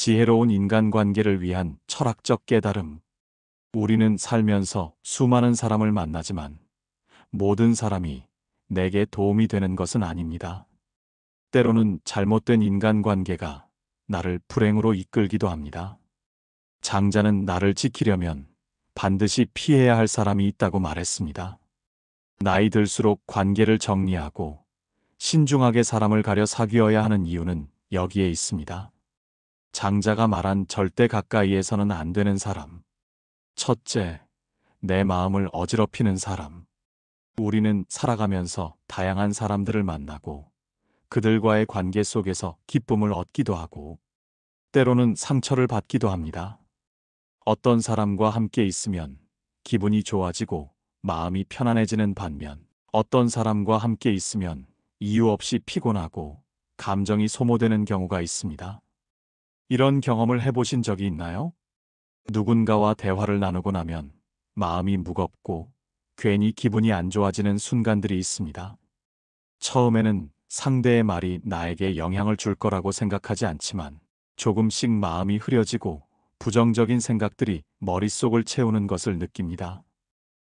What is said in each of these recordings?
지혜로운 인간관계를 위한 철학적 깨달음. 우리는 살면서 수많은 사람을 만나지만 모든 사람이 내게 도움이 되는 것은 아닙니다. 때로는 잘못된 인간관계가 나를 불행으로 이끌기도 합니다. 장자는 나를 지키려면 반드시 피해야 할 사람이 있다고 말했습니다. 나이 들수록 관계를 정리하고 신중하게 사람을 가려 사귀어야 하는 이유는 여기에 있습니다. 장자가 말한 절대 가까이에서는 안 되는 사람. 첫째, 내 마음을 어지럽히는 사람. 우리는 살아가면서 다양한 사람들을 만나고 그들과의 관계 속에서 기쁨을 얻기도 하고 때로는 상처를 받기도 합니다. 어떤 사람과 함께 있으면 기분이 좋아지고 마음이 편안해지는 반면 어떤 사람과 함께 있으면 이유 없이 피곤하고 감정이 소모되는 경우가 있습니다. 이런 경험을 해보신 적이 있나요? 누군가와 대화를 나누고 나면 마음이 무겁고 괜히 기분이 안 좋아지는 순간들이 있습니다. 처음에는 상대의 말이 나에게 영향을 줄 거라고 생각하지 않지만 조금씩 마음이 흐려지고 부정적인 생각들이 머릿속을 채우는 것을 느낍니다.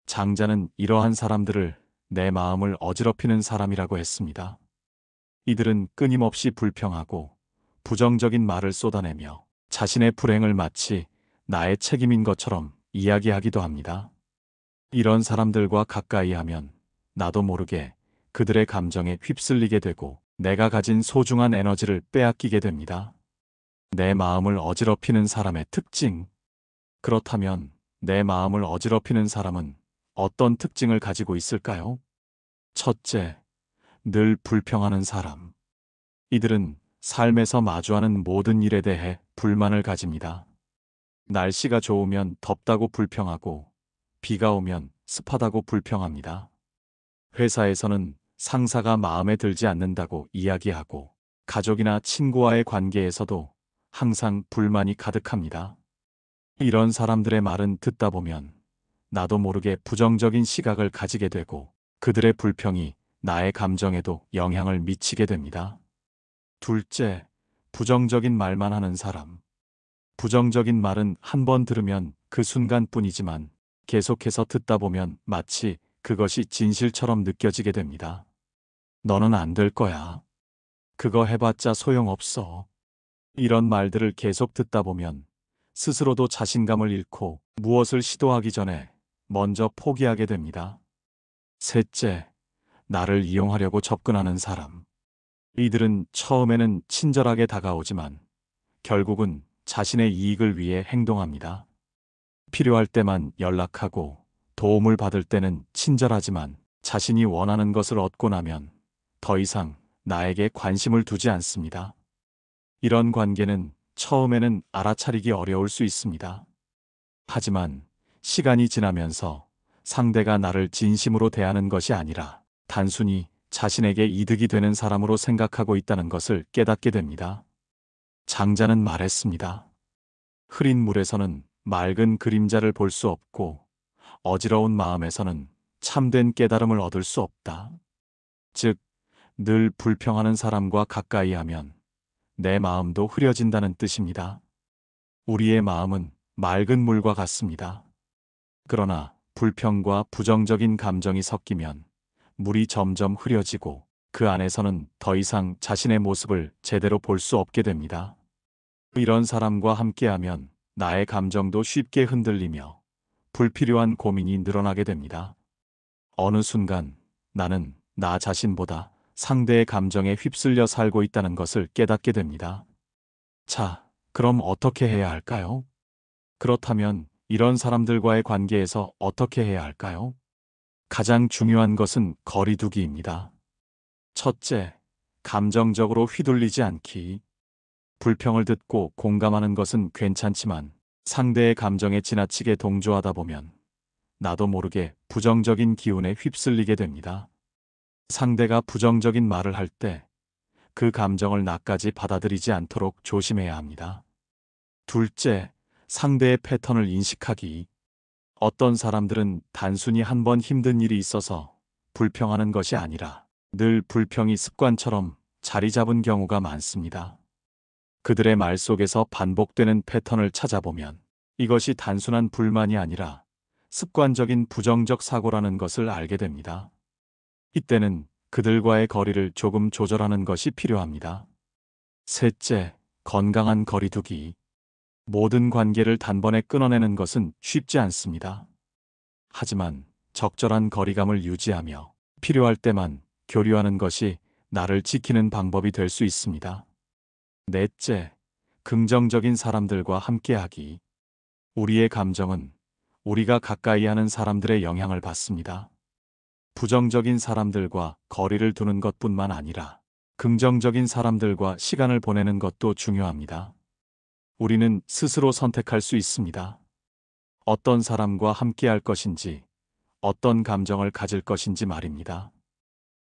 장자는 이러한 사람들을 내 마음을 어지럽히는 사람이라고 했습니다. 이들은 끊임없이 불평하고 부정적인 말을 쏟아내며 자신의 불행을 마치 나의 책임인 것처럼 이야기하기도 합니다. 이런 사람들과 가까이 하면 나도 모르게 그들의 감정에 휩쓸리게 되고 내가 가진 소중한 에너지를 빼앗기게 됩니다. 내 마음을 어지럽히는 사람의 특징. 그렇다면 내 마음을 어지럽히는 사람은 어떤 특징을 가지고 있을까요? 첫째, 늘 불평하는 사람. 이들은 삶에서 마주하는 모든 일에 대해 불만을 가집니다. 날씨가 좋으면 덥다고 불평하고 비가 오면 습하다고 불평합니다. 회사에서는 상사가 마음에 들지 않는다고 이야기하고 가족이나 친구와의 관계에서도 항상 불만이 가득합니다. 이런 사람들의 말은 듣다 보면 나도 모르게 부정적인 시각을 가지게 되고 그들의 불평이 나의 감정에도 영향을 미치게 됩니다. 둘째, 부정적인 말만 하는 사람. 부정적인 말은 한 번 들으면 그 순간뿐이지만 계속해서 듣다 보면 마치 그것이 진실처럼 느껴지게 됩니다. 너는 안 될 거야. 그거 해봤자 소용없어. 이런 말들을 계속 듣다 보면 스스로도 자신감을 잃고 무엇을 시도하기 전에 먼저 포기하게 됩니다. 셋째, 나를 이용하려고 접근하는 사람. 이들은 처음에는 친절하게 다가오지만 결국은 자신의 이익을 위해 행동합니다. 필요할 때만 연락하고 도움을 받을 때는 친절하지만 자신이 원하는 것을 얻고 나면 더 이상 나에게 관심을 두지 않습니다. 이런 관계는 처음에는 알아차리기 어려울 수 있습니다. 하지만 시간이 지나면서 상대가 나를 진심으로 대하는 것이 아니라 단순히 자신에게 이득이 되는 사람으로 생각하고 있다는 것을 깨닫게 됩니다. 장자는 말했습니다. 흐린 물에서는 맑은 그림자를 볼 수 없고 어지러운 마음에서는 참된 깨달음을 얻을 수 없다. 즉, 늘 불평하는 사람과 가까이 하면 내 마음도 흐려진다는 뜻입니다. 우리의 마음은 맑은 물과 같습니다. 그러나 불평과 부정적인 감정이 섞이면 물이 점점 흐려지고 그 안에서는 더 이상 자신의 모습을 제대로 볼 수 없게 됩니다. 이런 사람과 함께하면 나의 감정도 쉽게 흔들리며 불필요한 고민이 늘어나게 됩니다. 어느 순간 나는 나 자신보다 상대의 감정에 휩쓸려 살고 있다는 것을 깨닫게 됩니다. 자, 그럼 어떻게 해야 할까요? 그렇다면 이런 사람들과의 관계에서 어떻게 해야 할까요? 가장 중요한 것은 거리두기입니다. 첫째, 감정적으로 휘둘리지 않기. 불평을 듣고 공감하는 것은 괜찮지만 상대의 감정에 지나치게 동조하다 보면 나도 모르게 부정적인 기운에 휩쓸리게 됩니다. 상대가 부정적인 말을 할 때 그 감정을 나까지 받아들이지 않도록 조심해야 합니다. 둘째, 상대의 패턴을 인식하기. 어떤 사람들은 단순히 한 번 힘든 일이 있어서 불평하는 것이 아니라 늘 불평이 습관처럼 자리 잡은 경우가 많습니다. 그들의 말 속에서 반복되는 패턴을 찾아보면 이것이 단순한 불만이 아니라 습관적인 부정적 사고라는 것을 알게 됩니다. 이때는 그들과의 거리를 조금 조절하는 것이 필요합니다. 셋째, 건강한 거리두기. 모든 관계를 단번에 끊어내는 것은 쉽지 않습니다. 하지만 적절한 거리감을 유지하며 필요할 때만 교류하는 것이 나를 지키는 방법이 될 수 있습니다. 넷째, 긍정적인 사람들과 함께하기. 우리의 감정은 우리가 가까이 하는 사람들의 영향을 받습니다. 부정적인 사람들과 거리를 두는 것뿐만 아니라 긍정적인 사람들과 시간을 보내는 것도 중요합니다. 우리는 스스로 선택할 수 있습니다. 어떤 사람과 함께할 것인지, 어떤 감정을 가질 것인지 말입니다.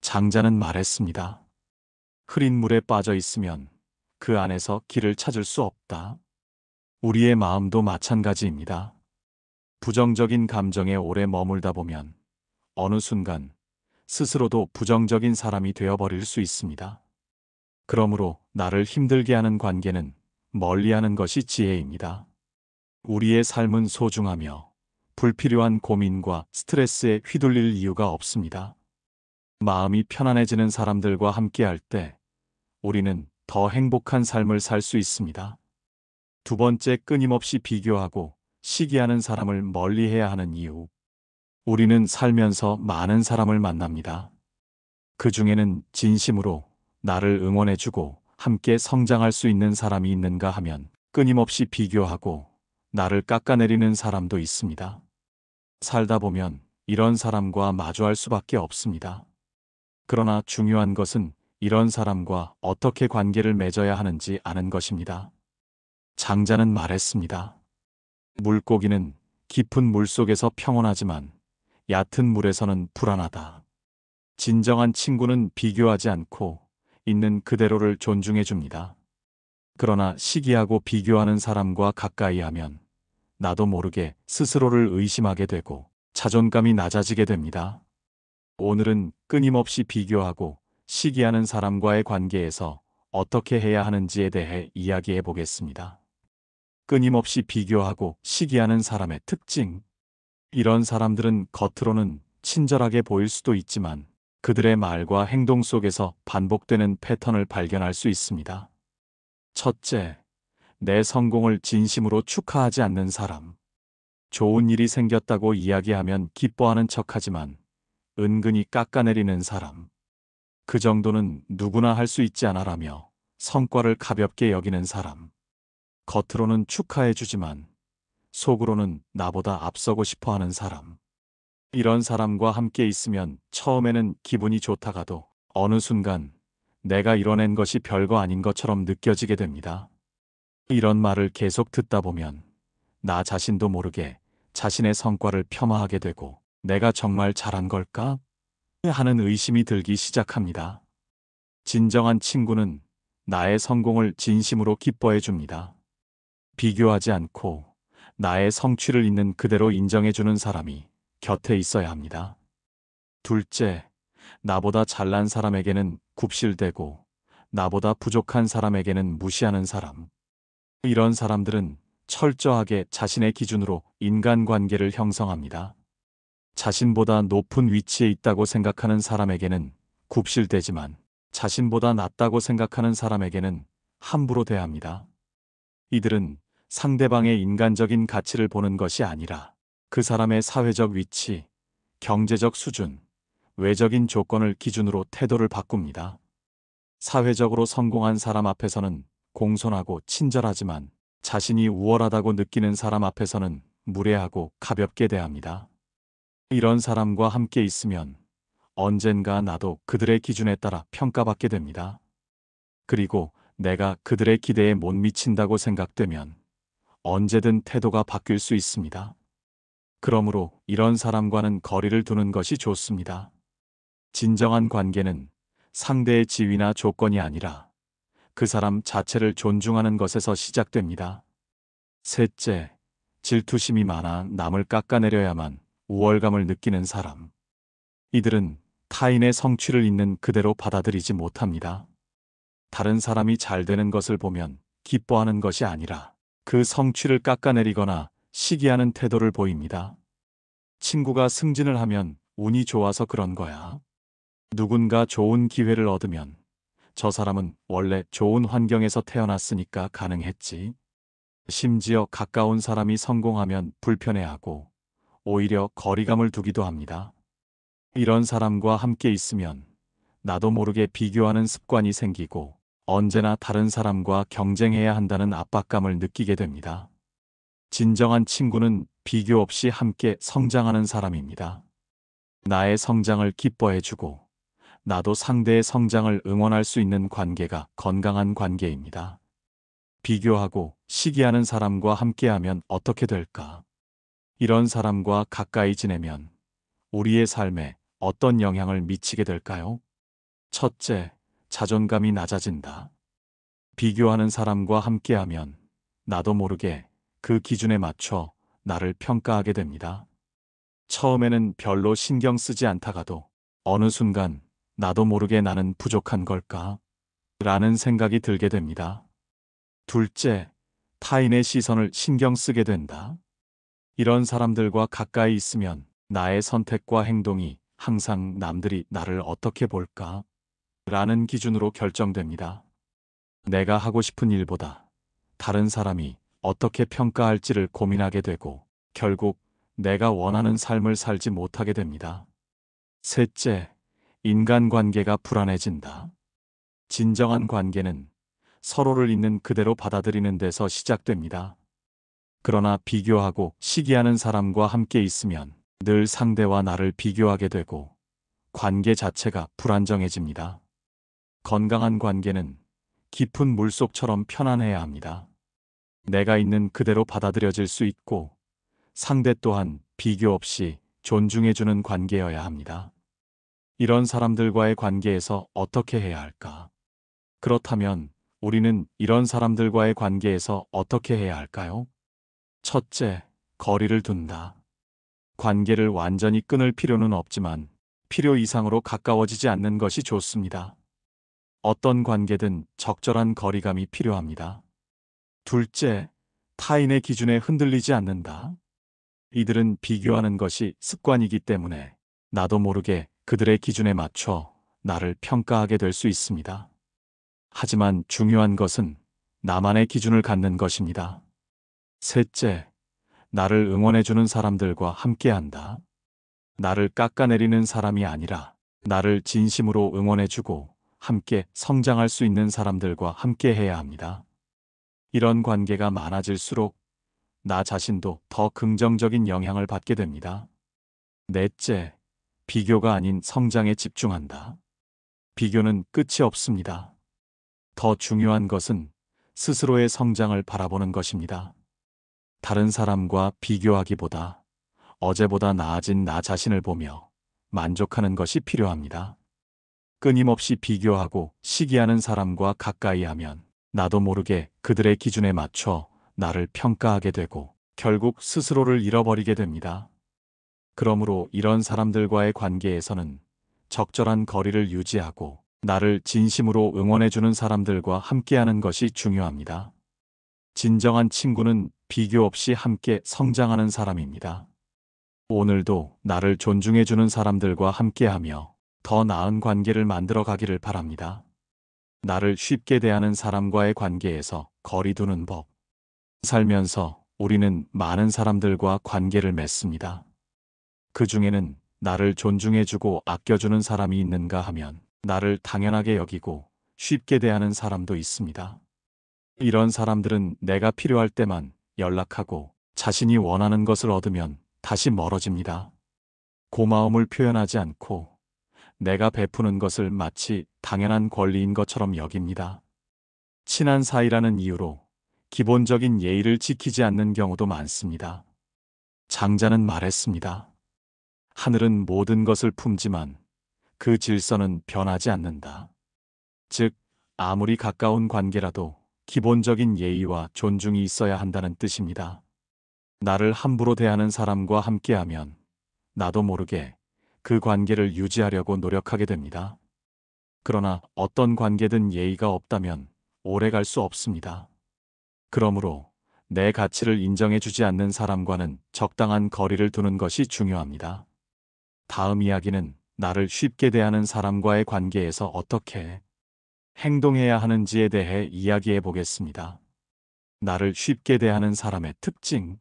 장자는 말했습니다. 흐린 물에 빠져 있으면 그 안에서 길을 찾을 수 없다. 우리의 마음도 마찬가지입니다. 부정적인 감정에 오래 머물다 보면 어느 순간 스스로도 부정적인 사람이 되어버릴 수 있습니다. 그러므로 나를 힘들게 하는 관계는 멀리하는 것이 지혜입니다. 우리의 삶은 소중하며 불필요한 고민과 스트레스에 휘둘릴 이유가 없습니다. 마음이 편안해지는 사람들과 함께할 때 우리는 더 행복한 삶을 살 수 있습니다. 두 번째, 끊임없이 비교하고 시기하는 사람을 멀리해야 하는 이유. 우리는 살면서 많은 사람을 만납니다. 그 중에는 진심으로 나를 응원해주고 함께 성장할 수 있는 사람이 있는가 하면 끊임없이 비교하고 나를 깎아내리는 사람도 있습니다. 살다 보면 이런 사람과 마주할 수밖에 없습니다. 그러나 중요한 것은 이런 사람과 어떻게 관계를 맺어야 하는지 아는 것입니다. 장자는 말했습니다. 물고기는 깊은 물속에서 평온하지만 얕은 물에서는 불안하다. 진정한 친구는 비교하지 않고 있는 그대로를 존중해 줍니다. 그러나 시기하고 비교하는 사람과 가까이 하면 나도 모르게 스스로를 의심하게 되고 자존감이 낮아지게 됩니다. 오늘은 끊임없이 비교하고 시기하는 사람과의 관계에서 어떻게 해야 하는지에 대해 이야기해 보겠습니다. 끊임없이 비교하고 시기하는 사람의 특징. 이런 사람들은 겉으로는 친절하게 보일 수도 있지만 그들의 말과 행동 속에서 반복되는 패턴을 발견할 수 있습니다. 첫째, 내 성공을 진심으로 축하하지 않는 사람. 좋은 일이 생겼다고 이야기하면 기뻐하는 척하지만 은근히 깎아내리는 사람. 그 정도는 누구나 할 수 있지 않아라며 성과를 가볍게 여기는 사람. 겉으로는 축하해주지만 속으로는 나보다 앞서고 싶어하는 사람. 이런 사람과 함께 있으면 처음에는 기분이 좋다가도 어느 순간 내가 이뤄낸 것이 별거 아닌 것처럼 느껴지게 됩니다. 이런 말을 계속 듣다 보면 나 자신도 모르게 자신의 성과를 폄하하게 되고 내가 정말 잘한 걸까? 하는 의심이 들기 시작합니다. 진정한 친구는 나의 성공을 진심으로 기뻐해 줍니다. 비교하지 않고 나의 성취를 있는 그대로 인정해주는 사람이 곁에 있어야 합니다. 둘째, 나보다 잘난 사람에게는 굽실대고 나보다 부족한 사람에게는 무시하는 사람. 이런 사람들은 철저하게 자신의 기준으로 인간관계를 형성합니다. 자신보다 높은 위치에 있다고 생각하는 사람에게는 굽실대지만 자신보다 낮다고 생각하는 사람에게는 함부로 대합니다. 이들은 상대방의 인간적인 가치를 보는 것이 아니라 그 사람의 사회적 위치, 경제적 수준, 외적인 조건을 기준으로 태도를 바꿉니다. 사회적으로 성공한 사람 앞에서는 공손하고 친절하지만 자신이 우월하다고 느끼는 사람 앞에서는 무례하고 가볍게 대합니다. 이런 사람과 함께 있으면 언젠가 나도 그들의 기준에 따라 평가받게 됩니다. 그리고 내가 그들의 기대에 못 미친다고 생각되면 언제든 태도가 바뀔 수 있습니다. 그러므로 이런 사람과는 거리를 두는 것이 좋습니다. 진정한 관계는 상대의 지위나 조건이 아니라 그 사람 자체를 존중하는 것에서 시작됩니다. 셋째, 질투심이 많아 남을 깎아내려야만 우월감을 느끼는 사람. 이들은 타인의 성취를 있는 그대로 받아들이지 못합니다. 다른 사람이 잘 되는 것을 보면 기뻐하는 것이 아니라 그 성취를 깎아내리거나 시기하는 태도를 보입니다. 친구가 승진을 하면 운이 좋아서 그런 거야. 누군가 좋은 기회를 얻으면 저 사람은 원래 좋은 환경에서 태어났으니까 가능했지. 심지어 가까운 사람이 성공하면 불편해하고 오히려 거리감을 두기도 합니다. 이런 사람과 함께 있으면 나도 모르게 비교하는 습관이 생기고 언제나 다른 사람과 경쟁해야 한다는 압박감을 느끼게 됩니다. 진정한 친구는 비교 없이 함께 성장하는 사람입니다. 나의 성장을 기뻐해주고 나도 상대의 성장을 응원할 수 있는 관계가 건강한 관계입니다. 비교하고 시기하는 사람과 함께하면 어떻게 될까? 이런 사람과 가까이 지내면 우리의 삶에 어떤 영향을 미치게 될까요? 첫째, 자존감이 낮아진다. 비교하는 사람과 함께하면 나도 모르게 그 기준에 맞춰 나를 평가하게 됩니다. 처음에는 별로 신경 쓰지 않다가도 어느 순간 나도 모르게 나는 부족한 걸까? 라는 생각이 들게 됩니다. 둘째, 타인의 시선을 신경 쓰게 된다. 이런 사람들과 가까이 있으면 나의 선택과 행동이 항상 남들이 나를 어떻게 볼까? 라는 기준으로 결정됩니다. 내가 하고 싶은 일보다 다른 사람이 어떻게 평가할지를 고민하게 되고 결국 내가 원하는 삶을 살지 못하게 됩니다. 셋째, 인간관계가 불안해진다. 진정한 관계는 서로를 있는 그대로 받아들이는 데서 시작됩니다. 그러나 비교하고 시기하는 사람과 함께 있으면 늘 상대와 나를 비교하게 되고 관계 자체가 불안정해집니다. 건강한 관계는 깊은 물속처럼 편안해야 합니다. 내가 있는 그대로 받아들여질 수 있고 상대 또한 비교 없이 존중해주는 관계여야 합니다. 이런 사람들과의 관계에서 어떻게 해야 할까? 그렇다면 우리는 이런 사람들과의 관계에서 어떻게 해야 할까요? 첫째, 거리를 둔다. 관계를 완전히 끊을 필요는 없지만 필요 이상으로 가까워지지 않는 것이 좋습니다. 어떤 관계든 적절한 거리감이 필요합니다. 둘째, 타인의 기준에 흔들리지 않는다. 이들은 비교하는 것이 습관이기 때문에 나도 모르게 그들의 기준에 맞춰 나를 평가하게 될 수 있습니다. 하지만 중요한 것은 나만의 기준을 갖는 것입니다. 셋째, 나를 응원해주는 사람들과 함께한다. 나를 깎아내리는 사람이 아니라 나를 진심으로 응원해주고 함께 성장할 수 있는 사람들과 함께해야 합니다. 이런 관계가 많아질수록 나 자신도 더 긍정적인 영향을 받게 됩니다. 넷째, 비교가 아닌 성장에 집중한다. 비교는 끝이 없습니다. 더 중요한 것은 스스로의 성장을 바라보는 것입니다. 다른 사람과 비교하기보다 어제보다 나아진 나 자신을 보며 만족하는 것이 필요합니다. 끊임없이 비교하고 시기하는 사람과 가까이 하면 나도 모르게 그들의 기준에 맞춰 나를 평가하게 되고 결국 스스로를 잃어버리게 됩니다. 그러므로 이런 사람들과의 관계에서는 적절한 거리를 유지하고 나를 진심으로 응원해주는 사람들과 함께하는 것이 중요합니다. 진정한 친구는 비교 없이 함께 성장하는 사람입니다. 오늘도 나를 존중해주는 사람들과 함께하며 더 나은 관계를 만들어 가기를 바랍니다. 나를 쉽게 대하는 사람과의 관계에서 거리 두는 법. 살면서 우리는 많은 사람들과 관계를 맺습니다. 그 중에는 나를 존중해주고 아껴주는 사람이 있는가 하면 나를 당연하게 여기고 쉽게 대하는 사람도 있습니다. 이런 사람들은 내가 필요할 때만 연락하고 자신이 원하는 것을 얻으면 다시 멀어집니다. 고마움을 표현하지 않고 내가 베푸는 것을 마치 당연한 권리인 것처럼 여깁니다. 친한 사이라는 이유로 기본적인 예의를 지키지 않는 경우도 많습니다. 장자는 말했습니다. 하늘은 모든 것을 품지만 그 질서는 변하지 않는다. 즉, 아무리 가까운 관계라도 기본적인 예의와 존중이 있어야 한다는 뜻입니다. 나를 함부로 대하는 사람과 함께하면 나도 모르게 그 관계를 유지하려고 노력하게 됩니다. 그러나 어떤 관계든 예의가 없다면 오래 갈 수 없습니다. 그러므로 내 가치를 인정해주지 않는 사람과는 적당한 거리를 두는 것이 중요합니다. 다음 이야기는 나를 쉽게 대하는 사람과의 관계에서 어떻게 행동해야 하는지에 대해 이야기해 보겠습니다. 나를 쉽게 대하는 사람의 특징.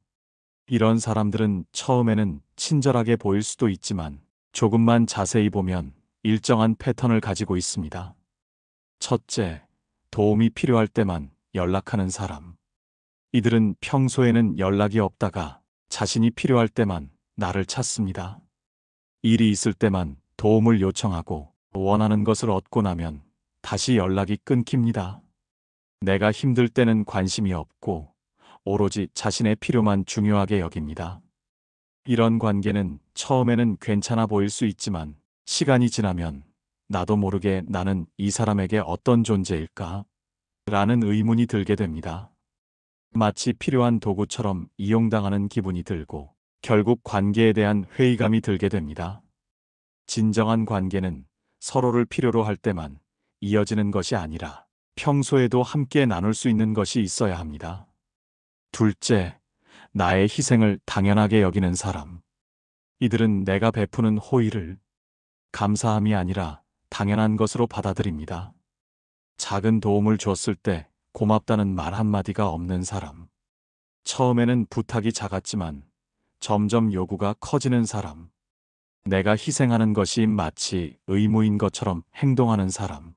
이런 사람들은 처음에는 친절하게 보일 수도 있지만 조금만 자세히 보면 일정한 패턴을 가지고 있습니다. 첫째, 도움이 필요할 때만 연락하는 사람. 이들은 평소에는 연락이 없다가 자신이 필요할 때만 나를 찾습니다. 일이 있을 때만 도움을 요청하고 원하는 것을 얻고 나면 다시 연락이 끊깁니다. 내가 힘들 때는 관심이 없고 오로지 자신의 필요만 중요하게 여깁니다. 이런 관계는 처음에는 괜찮아 보일 수 있지만 시간이 지나면 나도 모르게 나는 이 사람에게 어떤 존재일까? 라는 의문이 들게 됩니다. 마치 필요한 도구처럼 이용당하는 기분이 들고 결국 관계에 대한 회의감이 들게 됩니다. 진정한 관계는 서로를 필요로 할 때만 이어지는 것이 아니라 평소에도 함께 나눌 수 있는 것이 있어야 합니다. 둘째, 나의 희생을 당연하게 여기는 사람. 이들은 내가 베푸는 호의를 감사함이 아니라 당연한 것으로 받아들입니다. 작은 도움을 줬을 때 고맙다는 말 한마디가 없는 사람. 처음에는 부탁이 작았지만 점점 요구가 커지는 사람. 내가 희생하는 것이 마치 의무인 것처럼 행동하는 사람.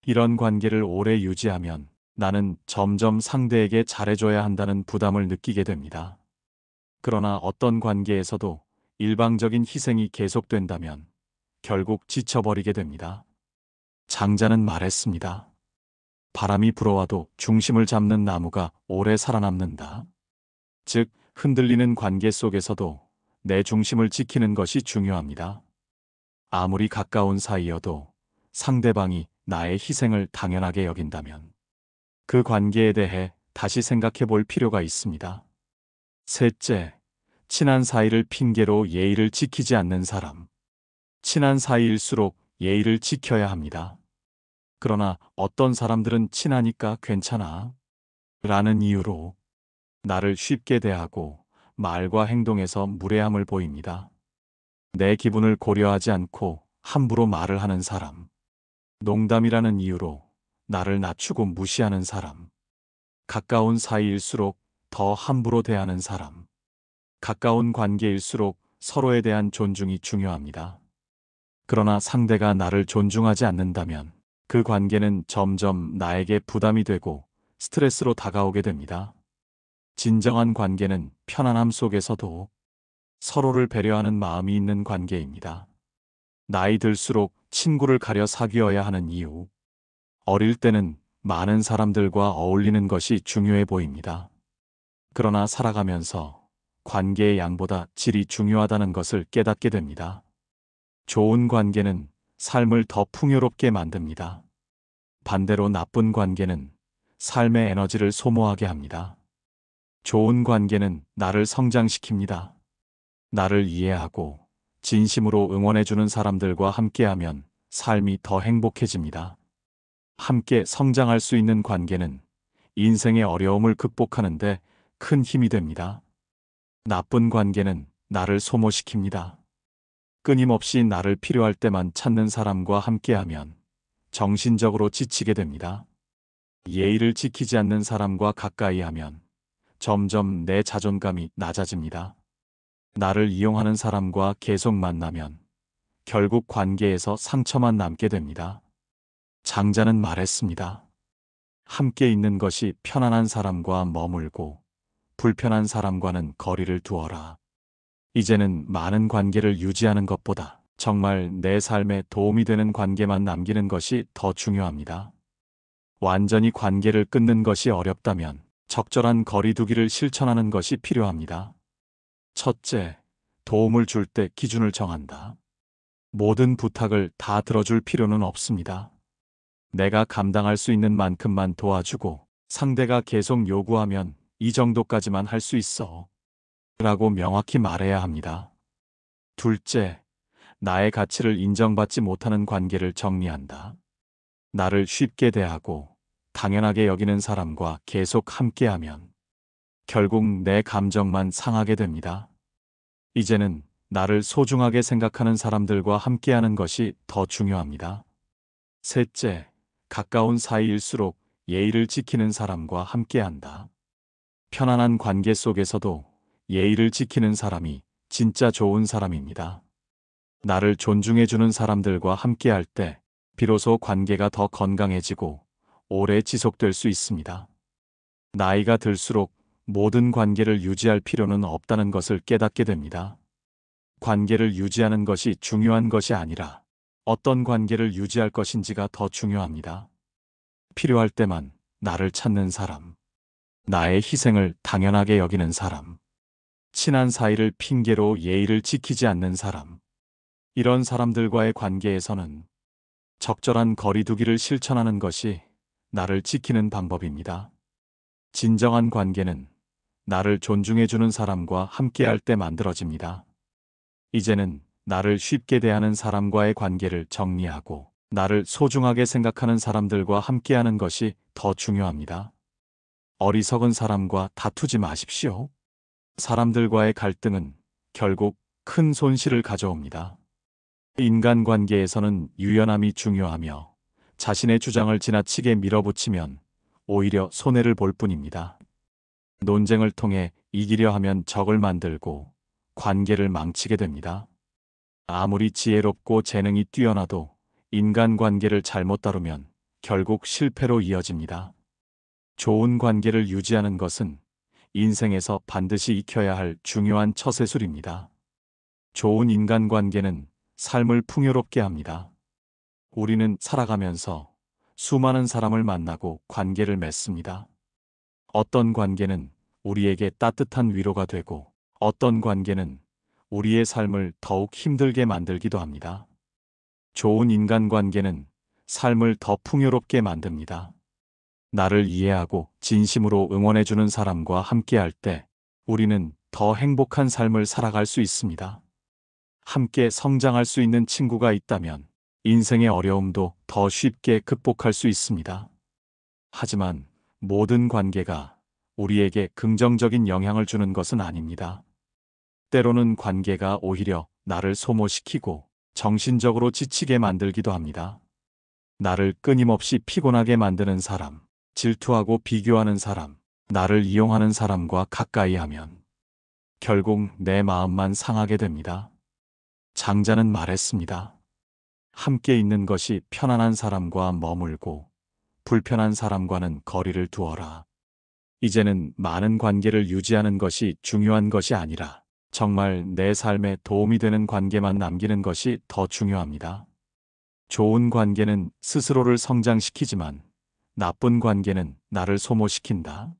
이런 관계를 오래 유지하면 나는 점점 상대에게 잘해줘야 한다는 부담을 느끼게 됩니다. 그러나 어떤 관계에서도 일방적인 희생이 계속된다면 결국 지쳐버리게 됩니다. 장자는 말했습니다. 바람이 불어와도 중심을 잡는 나무가 오래 살아남는다. 즉, 흔들리는 관계 속에서도 내 중심을 지키는 것이 중요합니다. 아무리 가까운 사이여도 상대방이 나의 희생을 당연하게 여긴다면 그 관계에 대해 다시 생각해 볼 필요가 있습니다. 셋째, 친한 사이를 핑계로 예의를 지키지 않는 사람. 친한 사이일수록 예의를 지켜야 합니다. 그러나 어떤 사람들은 친하니까 괜찮아 라는 이유로 나를 쉽게 대하고 말과 행동에서 무례함을 보입니다. 내 기분을 고려하지 않고 함부로 말을 하는 사람. 농담이라는 이유로 나를 낮추고 무시하는 사람. 가까운 사이일수록 더 함부로 대하는 사람. 가까운 관계일수록 서로에 대한 존중이 중요합니다. 그러나 상대가 나를 존중하지 않는다면 그 관계는 점점 나에게 부담이 되고 스트레스로 다가오게 됩니다. 진정한 관계는 편안함 속에서도 서로를 배려하는 마음이 있는 관계입니다. 나이 들수록 친구를 가려 사귀어야 하는 이유. 어릴 때는 많은 사람들과 어울리는 것이 중요해 보입니다. 그러나 살아가면서 관계의 양보다 질이 중요하다는 것을 깨닫게 됩니다. 좋은 관계는 삶을 더 풍요롭게 만듭니다. 반대로 나쁜 관계는 삶의 에너지를 소모하게 합니다. 좋은 관계는 나를 성장시킵니다. 나를 이해하고 진심으로 응원해주는 사람들과 함께하면 삶이 더 행복해집니다. 함께 성장할 수 있는 관계는 인생의 어려움을 극복하는데 큰 힘이 됩니다. 나쁜 관계는 나를 소모시킵니다. 끊임없이 나를 필요할 때만 찾는 사람과 함께하면 정신적으로 지치게 됩니다. 예의를 지키지 않는 사람과 가까이 하면 점점 내 자존감이 낮아집니다. 나를 이용하는 사람과 계속 만나면 결국 관계에서 상처만 남게 됩니다. 장자는 말했습니다. 함께 있는 것이 편안한 사람과 머물고 불편한 사람과는 거리를 두어라. 이제는 많은 관계를 유지하는 것보다 정말 내 삶에 도움이 되는 관계만 남기는 것이 더 중요합니다. 완전히 관계를 끊는 것이 어렵다면 적절한 거리 두기를 실천하는 것이 필요합니다. 첫째, 도움을 줄 때 기준을 정한다. 모든 부탁을 다 들어줄 필요는 없습니다. 내가 감당할 수 있는 만큼만 도와주고 상대가 계속 요구하면 이 정도까지만 할 수 있어 라고 명확히 말해야 합니다. 둘째, 나의 가치를 인정받지 못하는 관계를 정리한다. 나를 쉽게 대하고 당연하게 여기는 사람과 계속 함께하면 결국 내 감정만 상하게 됩니다. 이제는 나를 소중하게 생각하는 사람들과 함께하는 것이 더 중요합니다. 셋째, 가까운 사이일수록 예의를 지키는 사람과 함께한다. 편안한 관계 속에서도 예의를 지키는 사람이 진짜 좋은 사람입니다. 나를 존중해주는 사람들과 함께할 때 비로소 관계가 더 건강해지고 오래 지속될 수 있습니다. 나이가 들수록 모든 관계를 유지할 필요는 없다는 것을 깨닫게 됩니다. 관계를 유지하는 것이 중요한 것이 아니라 어떤 관계를 유지할 것인지가 더 중요합니다. 필요할 때만 나를 찾는 사람, 나의 희생을 당연하게 여기는 사람, 친한 사이를 핑계로 예의를 지키지 않는 사람, 이런 사람들과의 관계에서는 적절한 거리두기를 실천하는 것이 나를 지키는 방법입니다. 진정한 관계는 나를 존중해주는 사람과 함께할 때 만들어집니다. 이제는 나를 쉽게 대하는 사람과의 관계를 정리하고 나를 소중하게 생각하는 사람들과 함께하는 것이 더 중요합니다. 어리석은 사람과 다투지 마십시오. 사람들과의 갈등은 결국 큰 손실을 가져옵니다. 인간관계에서는 유연함이 중요하며 자신의 주장을 지나치게 밀어붙이면 오히려 손해를 볼 뿐입니다. 논쟁을 통해 이기려 하면 적을 만들고 관계를 망치게 됩니다. 아무리 지혜롭고 재능이 뛰어나도 인간관계를 잘못 다루면 결국 실패로 이어집니다. 좋은 관계를 유지하는 것은 인생에서 반드시 익혀야 할 중요한 처세술입니다. 좋은 인간관계는 삶을 풍요롭게 합니다. 우리는 살아가면서 수많은 사람을 만나고 관계를 맺습니다. 어떤 관계는 우리에게 따뜻한 위로가 되고 어떤 관계는 우리의 삶을 더욱 힘들게 만들기도 합니다. 좋은 인간관계는 삶을 더 풍요롭게 만듭니다. 나를 이해하고 진심으로 응원해주는 사람과 함께할 때 우리는 더 행복한 삶을 살아갈 수 있습니다. 함께 성장할 수 있는 친구가 있다면 인생의 어려움도 더 쉽게 극복할 수 있습니다. 하지만 모든 관계가 우리에게 긍정적인 영향을 주는 것은 아닙니다. 때로는 관계가 오히려 나를 소모시키고 정신적으로 지치게 만들기도 합니다. 나를 끊임없이 피곤하게 만드는 사람, 질투하고 비교하는 사람, 나를 이용하는 사람과 가까이 하면 결국 내 마음만 상하게 됩니다. 장자는 말했습니다. 함께 있는 것이 편안한 사람과 머물고 불편한 사람과는 거리를 두어라. 이제는 많은 관계를 유지하는 것이 중요한 것이 아니라 정말 내 삶에 도움이 되는 관계만 남기는 것이 더 중요합니다. 좋은 관계는 스스로를 성장시키지만 나쁜 관계는 나를 소모시킨다.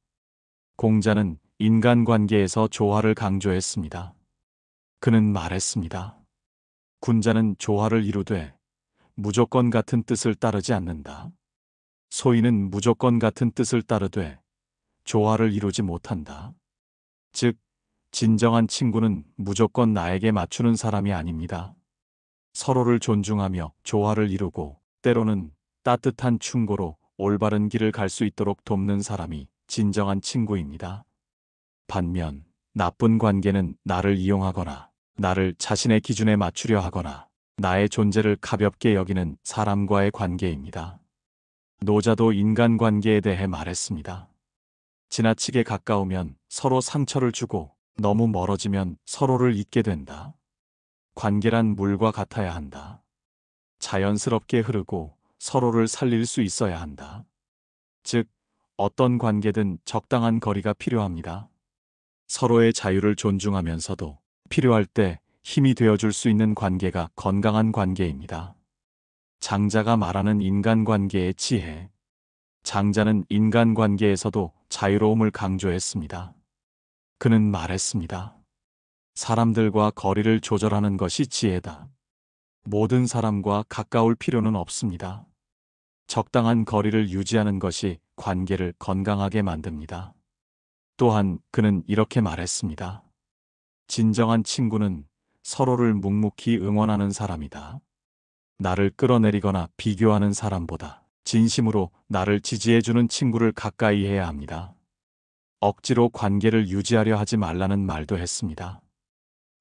공자는 인간관계에서 조화를 강조했습니다. 그는 말했습니다. 군자는 조화를 이루되 무조건 같은 뜻을 따르지 않는다. 소인은 무조건 같은 뜻을 따르되 조화를 이루지 못한다. 즉, 진정한 친구는 무조건 나에게 맞추는 사람이 아닙니다. 서로를 존중하며 조화를 이루고 때로는 따뜻한 충고로 올바른 길을 갈 수 있도록 돕는 사람이 진정한 친구입니다. 반면 나쁜 관계는 나를 이용하거나 나를 자신의 기준에 맞추려 하거나 나의 존재를 가볍게 여기는 사람과의 관계입니다. 노자도 인간관계에 대해 말했습니다. 지나치게 가까우면 서로 상처를 주고 너무 멀어지면 서로를 잊게 된다. 관계란 물과 같아야 한다. 자연스럽게 흐르고 서로를 살릴 수 있어야 한다. 즉, 어떤 관계든 적당한 거리가 필요합니다. 서로의 자유를 존중하면서도 필요할 때 힘이 되어줄 수 있는 관계가 건강한 관계입니다. 장자가 말하는 인간관계의 지혜. 장자는 인간관계에서도 자유로움을 강조했습니다. 그는 말했습니다. 사람들과 거리를 조절하는 것이 지혜다. 모든 사람과 가까울 필요는 없습니다. 적당한 거리를 유지하는 것이 관계를 건강하게 만듭니다. 또한 그는 이렇게 말했습니다. 진정한 친구는 서로를 묵묵히 응원하는 사람이다. 나를 끌어내리거나 비교하는 사람보다 진심으로 나를 지지해주는 친구를 가까이 해야 합니다. 억지로 관계를 유지하려 하지 말라는 말도 했습니다.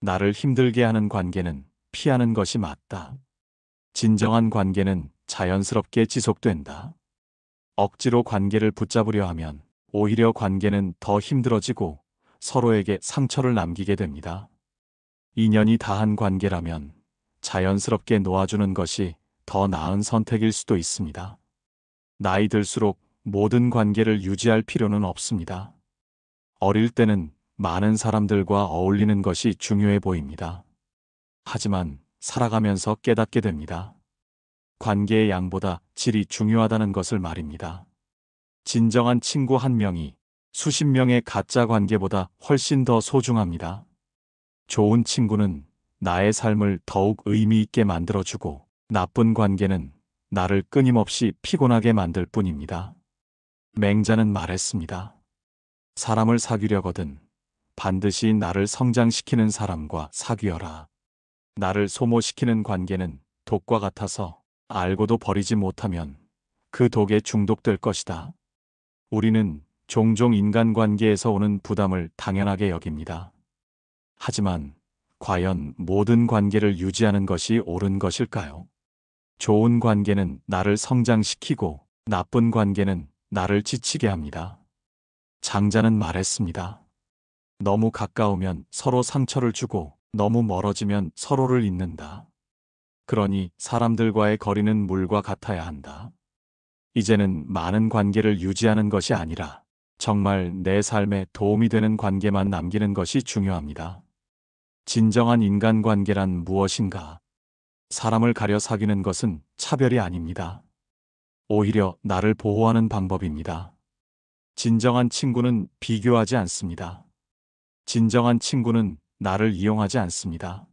나를 힘들게 하는 관계는 피하는 것이 맞다. 진정한 관계는 자연스럽게 지속된다. 억지로 관계를 붙잡으려 하면 오히려 관계는 더 힘들어지고 서로에게 상처를 남기게 됩니다. 인연이 다한 관계라면 자연스럽게 놓아주는 것이 더 나은 선택일 수도 있습니다. 나이 들수록 모든 관계를 유지할 필요는 없습니다. 어릴 때는 많은 사람들과 어울리는 것이 중요해 보입니다. 하지만 살아가면서 깨닫게 됩니다. 관계의 양보다 질이 중요하다는 것을 말입니다. 진정한 친구 한 명이 수십 명의 가짜 관계보다 훨씬 더 소중합니다. 좋은 친구는 나의 삶을 더욱 의미 있게 만들어주고 나쁜 관계는 나를 끊임없이 피곤하게 만들 뿐입니다. 맹자는 말했습니다. 사람을 사귀려거든 반드시 나를 성장시키는 사람과 사귀어라. 나를 소모시키는 관계는 독과 같아서 알고도 버리지 못하면 그 독에 중독될 것이다. 우리는 종종 인간관계에서 오는 부담을 당연하게 여깁니다. 하지만 과연 모든 관계를 유지하는 것이 옳은 것일까요? 좋은 관계는 나를 성장시키고 나쁜 관계는 나를 지치게 합니다. 장자는 말했습니다. 너무 가까우면 서로 상처를 주고 너무 멀어지면 서로를 잇는다. 그러니 사람들과의 거리는 물과 같아야 한다. 이제는 많은 관계를 유지하는 것이 아니라 정말 내 삶에 도움이 되는 관계만 남기는 것이 중요합니다. 진정한 인간관계란 무엇인가? 사람을 가려 사귀는 것은 차별이 아닙니다. 오히려 나를 보호하는 방법입니다. 진정한 친구는 비교하지 않습니다. 진정한 친구는 나를 이용하지 않습니다.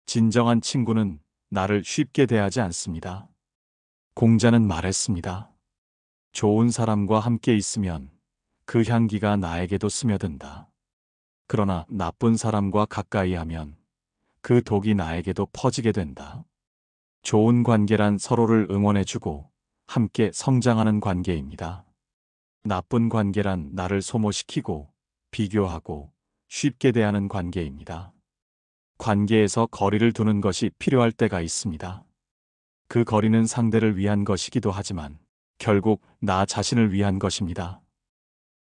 진정한 친구는 나를 쉽게 대하지 않습니다. 공자는 말했습니다. 좋은 사람과 함께 있으면 그 향기가 나에게도 스며든다. 그러나 나쁜 사람과 가까이 하면 그 독이 나에게도 퍼지게 된다. 좋은 관계란 서로를 응원해주고 함께 성장하는 관계입니다. 나쁜 관계란 나를 소모시키고 비교하고 쉽게 대하는 관계입니다. 관계에서 거리를 두는 것이 필요할 때가 있습니다. 그 거리는 상대를 위한 것이기도 하지만 결국 나 자신을 위한 것입니다.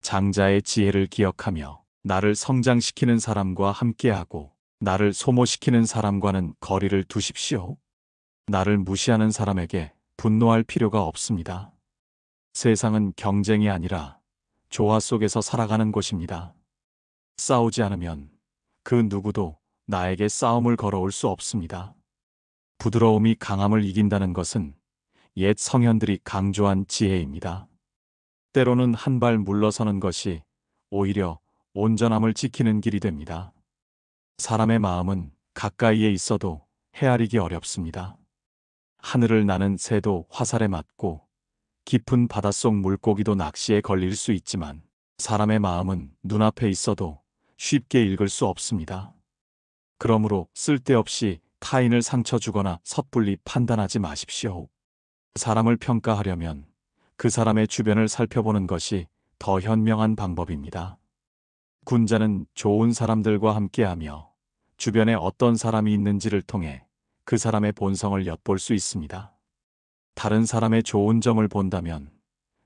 장자의 지혜를 기억하며 나를 성장시키는 사람과 함께하고 나를 소모시키는 사람과는 거리를 두십시오. 나를 무시하는 사람에게 분노할 필요가 없습니다. 세상은 경쟁이 아니라 조화 속에서 살아가는 곳입니다. 싸우지 않으면 그 누구도 나에게 싸움을 걸어올 수 없습니다. 부드러움이 강함을 이긴다는 것은 옛 성현들이 강조한 지혜입니다. 때로는 한 발 물러서는 것이 오히려 온전함을 지키는 길이 됩니다. 사람의 마음은 가까이에 있어도 헤아리기 어렵습니다. 하늘을 나는 새도 화살에 맞고 깊은 바닷속 물고기도 낚시에 걸릴 수 있지만 사람의 마음은 눈앞에 있어도 쉽게 읽을 수 없습니다. 그러므로 쓸데없이 타인을 상처 주거나 섣불리 판단하지 마십시오. 사람을 평가하려면 그 사람의 주변을 살펴보는 것이 더 현명한 방법입니다. 군자는 좋은 사람들과 함께하며 주변에 어떤 사람이 있는지를 통해 그 사람의 본성을 엿볼 수 있습니다. 다른 사람의 좋은 점을 본다면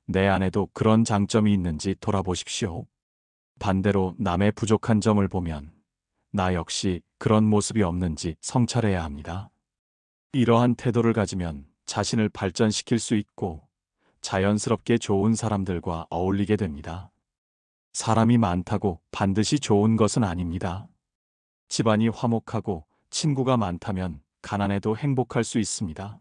내 안에도 그런 장점이 있는지 돌아보십시오. 반대로 남의 부족한 점을 보면 나 역시 그런 모습이 없는지 성찰해야 합니다. 이러한 태도를 가지면 자신을 발전시킬 수 있고 자연스럽게 좋은 사람들과 어울리게 됩니다. 사람이 많다고 반드시 좋은 것은 아닙니다. 집안이 화목하고 친구가 많다면 가난해도 행복할 수 있습니다.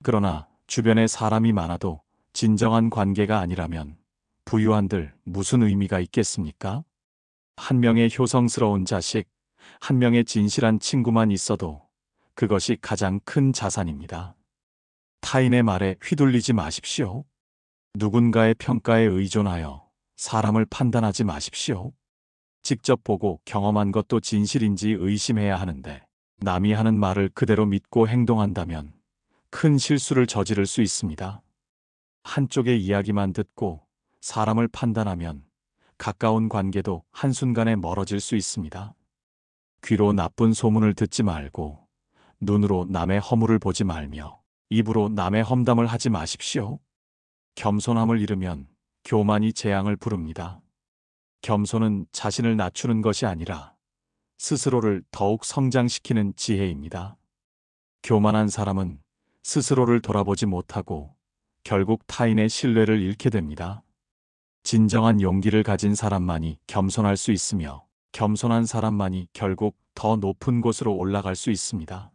그러나 주변에 사람이 많아도 진정한 관계가 아니라면 부유한들 무슨 의미가 있겠습니까? 한 명의 효성스러운 자식, 한 명의 진실한 친구만 있어도 그것이 가장 큰 자산입니다. 타인의 말에 휘둘리지 마십시오. 누군가의 평가에 의존하여 사람을 판단하지 마십시오. 직접 보고 경험한 것도 진실인지 의심해야 하는데 남이 하는 말을 그대로 믿고 행동한다면 큰 실수를 저지를 수 있습니다. 한쪽의 이야기만 듣고 사람을 판단하면 가까운 관계도 한순간에 멀어질 수 있습니다. 귀로 나쁜 소문을 듣지 말고 눈으로 남의 허물을 보지 말며 입으로 남의 험담을 하지 마십시오. 겸손함을 잃으면 교만이 재앙을 부릅니다. 겸손은 자신을 낮추는 것이 아니라 스스로를 더욱 성장시키는 지혜입니다. 교만한 사람은 스스로를 돌아보지 못하고 결국 타인의 신뢰를 잃게 됩니다. 진정한 용기를 가진 사람만이 겸손할 수 있으며 겸손한 사람만이 결국 더 높은 곳으로 올라갈 수 있습니다.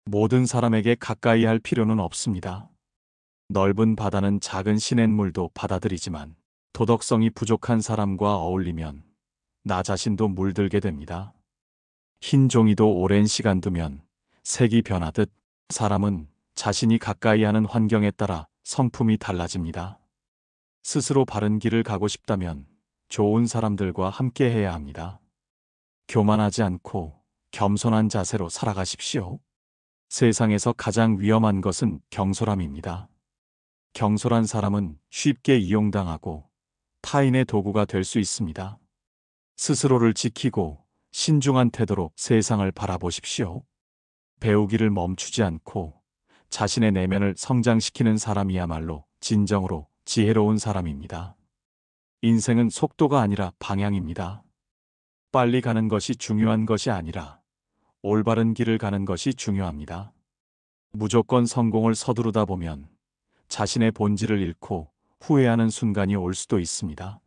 모든 사람에게 가까이 할 필요는 없습니다. 넓은 바다는 작은 시냇물도 받아들이지만 도덕성이 부족한 사람과 어울리면 나 자신도 물들게 됩니다. 흰 종이도 오랜 시간 두면 색이 변하듯 사람은 자신이 가까이 하는 환경에 따라 성품이 달라집니다. 스스로 바른 길을 가고 싶다면 좋은 사람들과 함께 해야 합니다. 교만하지 않고 겸손한 자세로 살아가십시오. 세상에서 가장 위험한 것은 경솔함입니다. 경솔한 사람은 쉽게 이용당하고 타인의 도구가 될 수 있습니다. 스스로를 지키고 신중한 태도로 세상을 바라보십시오. 배우기를 멈추지 않고 자신의 내면을 성장시키는 사람이야말로 진정으로 지혜로운 사람입니다. 인생은 속도가 아니라 방향입니다. 빨리 가는 것이 중요한 것이 아니라 올바른 길을 가는 것이 중요합니다. 무조건 성공을 서두르다 보면 자신의 본질을 잃고 후회하는 순간이 올 수도 있습니다.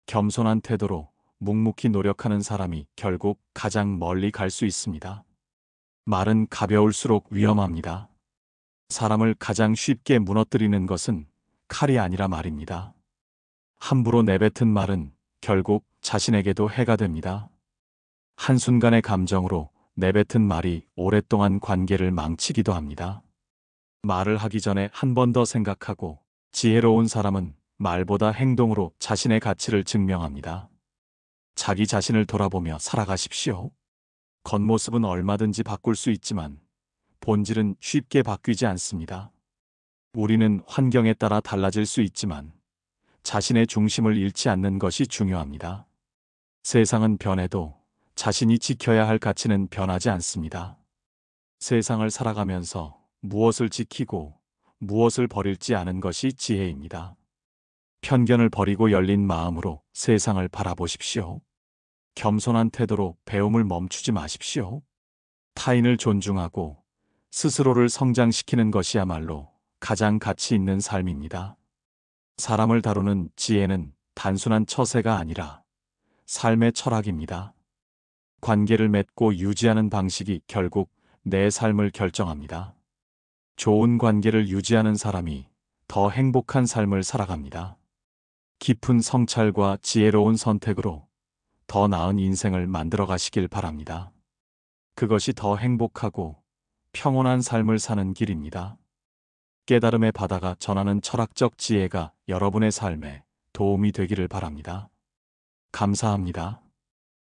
겸손한 태도로 묵묵히 노력하는 사람이 결국 가장 멀리 갈 수 있습니다. 말은 가벼울수록 위험합니다. 사람을 가장 쉽게 무너뜨리는 것은 칼이 아니라 말입니다. 함부로 내뱉은 말은 결국 자신에게도 해가 됩니다. 한순간의 감정으로 내뱉은 말이 오랫동안 관계를 망치기도 합니다. 말을 하기 전에 한 번 더 생각하고 지혜로운 사람은 말보다 행동으로 자신의 가치를 증명합니다. 자기 자신을 돌아보며 살아가십시오. 겉모습은 얼마든지 바꿀 수 있지만 본질은 쉽게 바뀌지 않습니다. 우리는 환경에 따라 달라질 수 있지만 자신의 중심을 잃지 않는 것이 중요합니다. 세상은 변해도 자신이 지켜야 할 가치는 변하지 않습니다. 세상을 살아가면서 무엇을 지키고 무엇을 버릴지 아는 것이 지혜입니다. 편견을 버리고 열린 마음으로 세상을 바라보십시오. 겸손한 태도로 배움을 멈추지 마십시오. 타인을 존중하고 스스로를 성장시키는 것이야말로 가장 가치 있는 삶입니다. 사람을 다루는 지혜는 단순한 처세가 아니라 삶의 철학입니다. 관계를 맺고 유지하는 방식이 결국 내 삶을 결정합니다. 좋은 관계를 유지하는 사람이 더 행복한 삶을 살아갑니다. 깊은 성찰과 지혜로운 선택으로 더 나은 인생을 만들어 가시길 바랍니다. 그것이 더 행복하고 평온한 삶을 사는 길입니다. 깨달음의 바다가 전하는 철학적 지혜가 여러분의 삶에 도움이 되기를 바랍니다. 감사합니다.